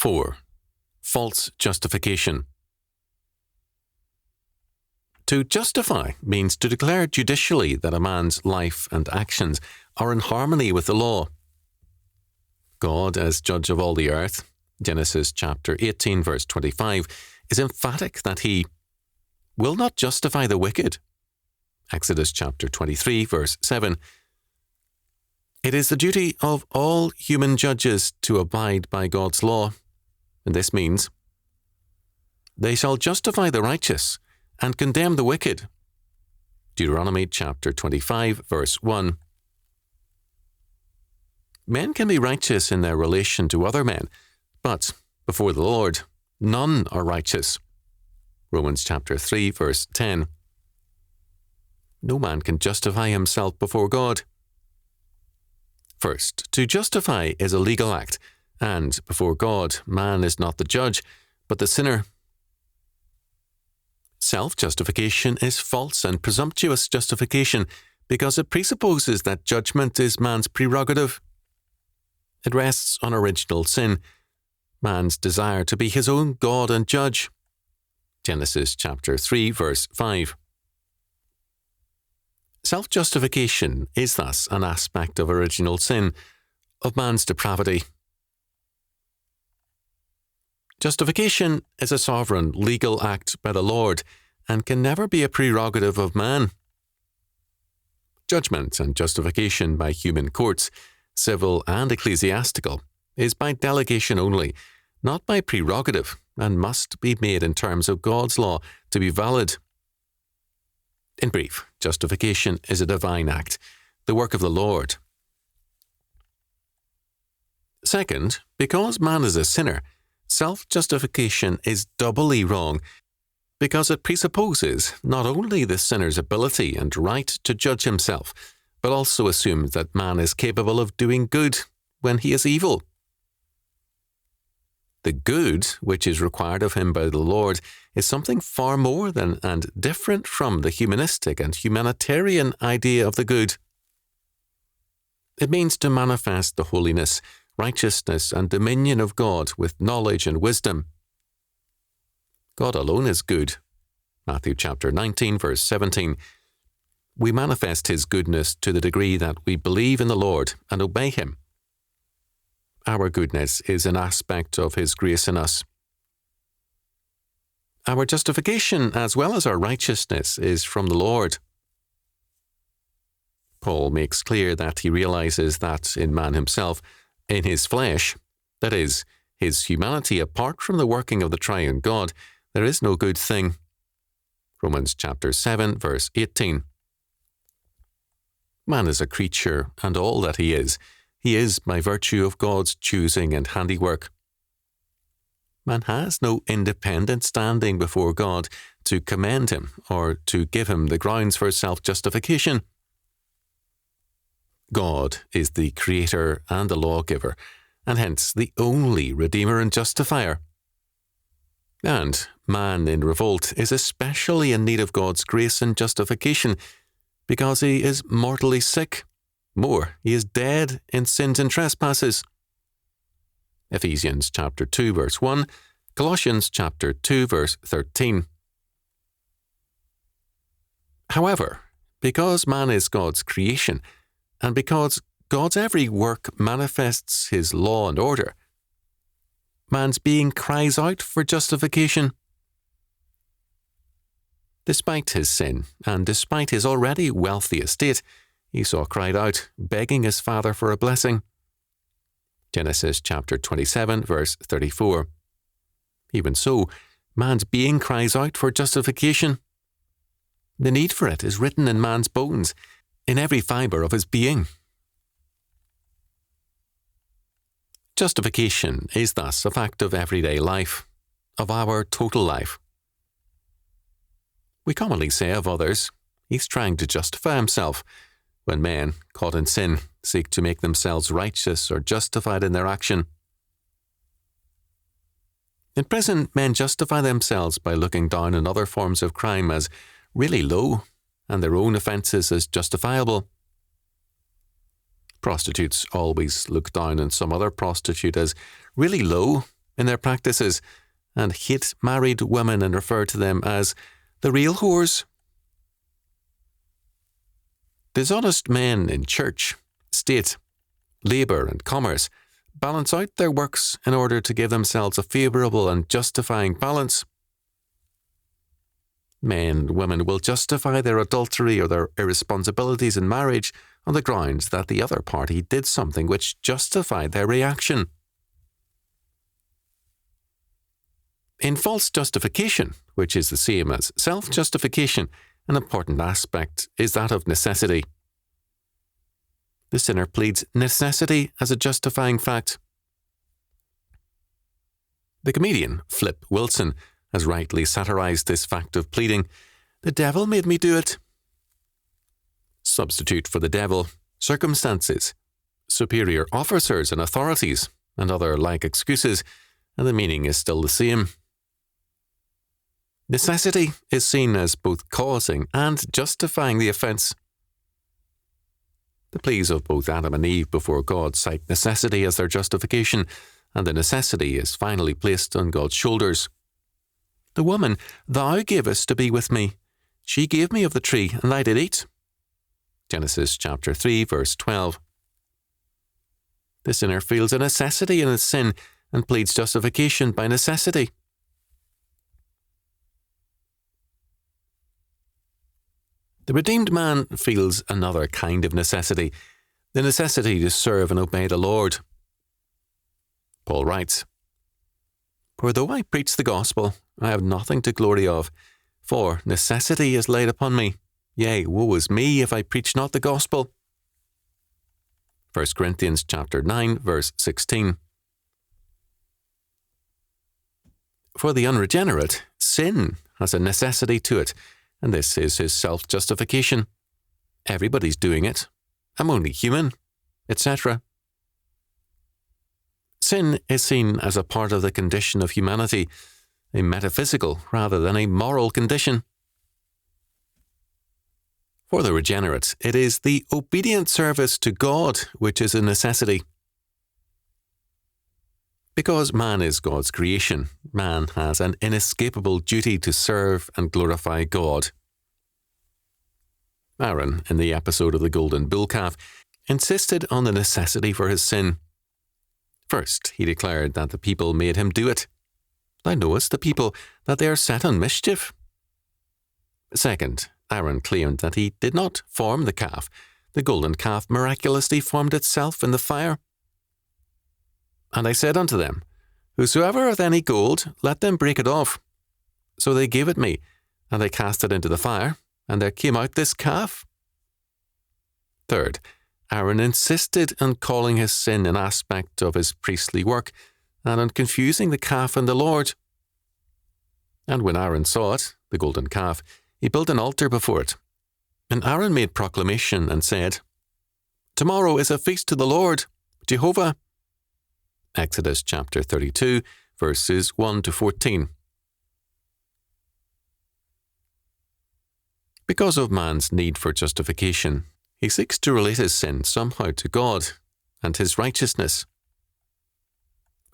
4. False justification. To justify means to declare judicially that a man's life and actions are in harmony with the law. God, as judge of all the earth, Genesis chapter 18, verse 25, is emphatic that he will not justify the wicked. Exodus chapter 23, verse 7. It is the duty of all human judges to abide by God's law, and this means they shall justify the righteous and condemn the wicked. Deuteronomy chapter 25, verse 1. Men can be righteous in their relation to other men, but before the Lord, none are righteous. Romans chapter 3, verse 10. No man can justify himself before God. First, to justify is a legal act, and before God, man is not the judge, but the sinner. Self-justification is false and presumptuous justification because it presupposes that judgment is man's prerogative. It rests on original sin, man's desire to be his own God and judge. Genesis chapter 3, verse 5. Self-justification is thus an aspect of original sin, of man's depravity. Justification is a sovereign legal act by the Lord and can never be a prerogative of man. Judgment and justification by human courts, civil and ecclesiastical, is by delegation only, not by prerogative, and must be made in terms of God's law to be valid. In brief, justification is a divine act, the work of the Lord. Second, because man is a sinner, self-justification is doubly wrong because it presupposes not only the sinner's ability and right to judge himself, but also assumes that man is capable of doing good when he is evil. The good which is required of him by the Lord is something far more than and different from the humanistic and humanitarian idea of the good. It means to manifest the holiness, righteousness, and dominion of God with knowledge and wisdom. God alone is good. Matthew chapter 19, verse 17. We manifest his goodness to the degree that we believe in the Lord and obey him. Our goodness is an aspect of his grace in us. Our justification, as well as our righteousness, is from the Lord. Paul makes clear that he realizes that in man himself, in his flesh, that is, his humanity apart from the working of the triune God, there is no good thing. Romans chapter 7, verse 18. Man is a creature, and all that he is by virtue of God's choosing and handiwork. Man has no independent standing before God to commend him or to give him the grounds for self-justification. God is the creator and the lawgiver, and hence the only redeemer and justifier. And man in revolt is especially in need of God's grace and justification because he is mortally sick. More, he is dead in sins and trespasses. Ephesians chapter 2, verse 1, Colossians chapter 2, verse 13. However, because man is God's creation, and because God's every work manifests his law and order, man's being cries out for justification. Despite his sin, and despite his already wealthy estate, Esau cried out, begging his father for a blessing. Genesis chapter 27, verse 34. Even so, man's being cries out for justification. The need for it is written in man's bones, in every fibre of his being. Justification is thus a fact of everyday life, of our total life. We commonly say of others, he's trying to justify himself, when men, caught in sin, seek to make themselves righteous or justified in their action. In prison, men justify themselves by looking down on other forms of crime as really low, and their own offences as justifiable. Prostitutes always look down on some other prostitute as really low, in their practices and hate married women and refer to them as the real whores. Dishonest men in church, state, labour and commerce balance out their works in order to give themselves a favourable and justifying balance. Men and women will justify their adultery or their irresponsibilities in marriage on the grounds that the other party did something which justified their reaction. In false justification, which is the same as self-justification, an important aspect is that of necessity. The sinner pleads necessity as a justifying fact. The comedian Flip Wilson has rightly satirized this fact of pleading. The devil made me do it. Substitute for the devil circumstances, superior officers and authorities, and other like excuses, and the meaning is still the same. Necessity is seen as both causing and justifying the offence. The pleas of both Adam and Eve before God cite necessity as their justification, and the necessity is finally placed on God's shoulders. The woman thou gavest to be with me, she gave me of the tree, and I did eat. Genesis chapter 3, verse 12. The sinner feels a necessity in his sin and pleads justification by necessity. The redeemed man feels another kind of necessity, the necessity to serve and obey the Lord. Paul writes, For though I preach the gospel, I have nothing to glory of, for necessity is laid upon me. Yea, woe is me if I preach not the gospel. 1 Corinthians chapter 9, verse 16. For the unregenerate, sin has a necessity to it, and this is his self-justification. Everybody's doing it. I'm only human, etc. Sin is seen as a part of the condition of humanity, a metaphysical rather than a moral condition. For the regenerate, it is the obedient service to God which is a necessity. Because man is God's creation, man has an inescapable duty to serve and glorify God. Aaron, in the episode of the golden bull calf, insisted on the necessity for his sin. First, he declared that the people made him do it. Thou knowest the people, that they are set on mischief. Second, Aaron claimed that he did not form the calf. The golden calf miraculously formed itself in the fire. And I said unto them, Whosoever hath any gold, let them break it off. So they gave it me, and I cast it into the fire, and there came out this calf. Third, Aaron insisted on calling his sin an aspect of his priestly work, and on confusing the calf and the Lord. And when Aaron saw it, the golden calf, he built an altar before it. And Aaron made proclamation and said, Tomorrow is a feast to the Lord, Jehovah. Exodus chapter 32, verses 1 to 14. Because of man's need for justification, he seeks to relate his sin somehow to God and his righteousness.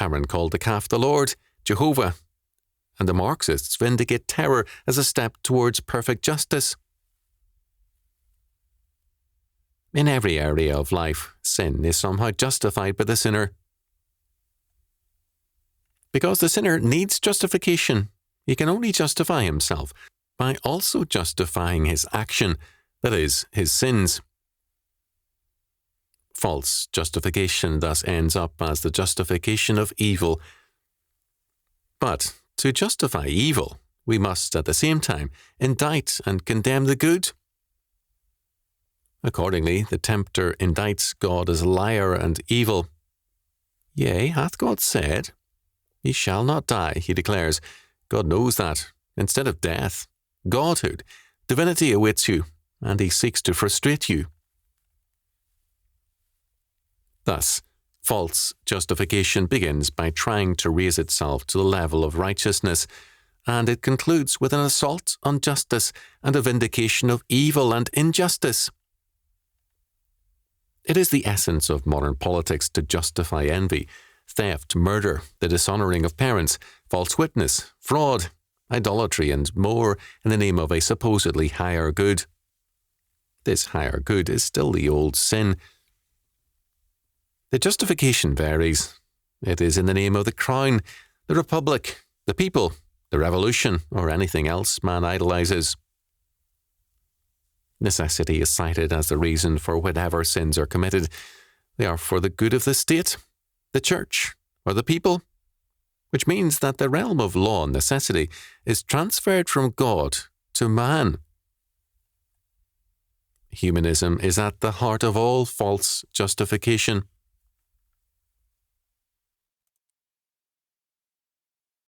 Aaron called the calf the Lord, Jehovah, and the Marxists vindicate terror as a step towards perfect justice. In every area of life, sin is somehow justified by the sinner. Because the sinner needs justification, he can only justify himself by also justifying his action, that is, his sins. False justification thus ends up as the justification of evil. But to justify evil, we must at the same time indict and condemn the good. Accordingly, the tempter indicts God as liar and evil. Yea, hath God said, Ye shall not die, he declares. God knows that. Instead of death, godhood, divinity awaits you, and he seeks to frustrate you. Thus, false justification begins by trying to raise itself to the level of righteousness, and it concludes with an assault on justice and a vindication of evil and injustice. It is the essence of modern politics to justify envy, theft, murder, the dishonouring of parents, false witness, fraud, idolatry, and more in the name of a supposedly higher good. This higher good is still the old sin. The justification varies. It is in the name of the crown, the republic, the people, the revolution, or anything else man idolizes. Necessity is cited as the reason for whatever sins are committed. They are for the good of the state, the church, or the people, which means that the realm of law and necessity is transferred from God to man. Humanism is at the heart of all false justification.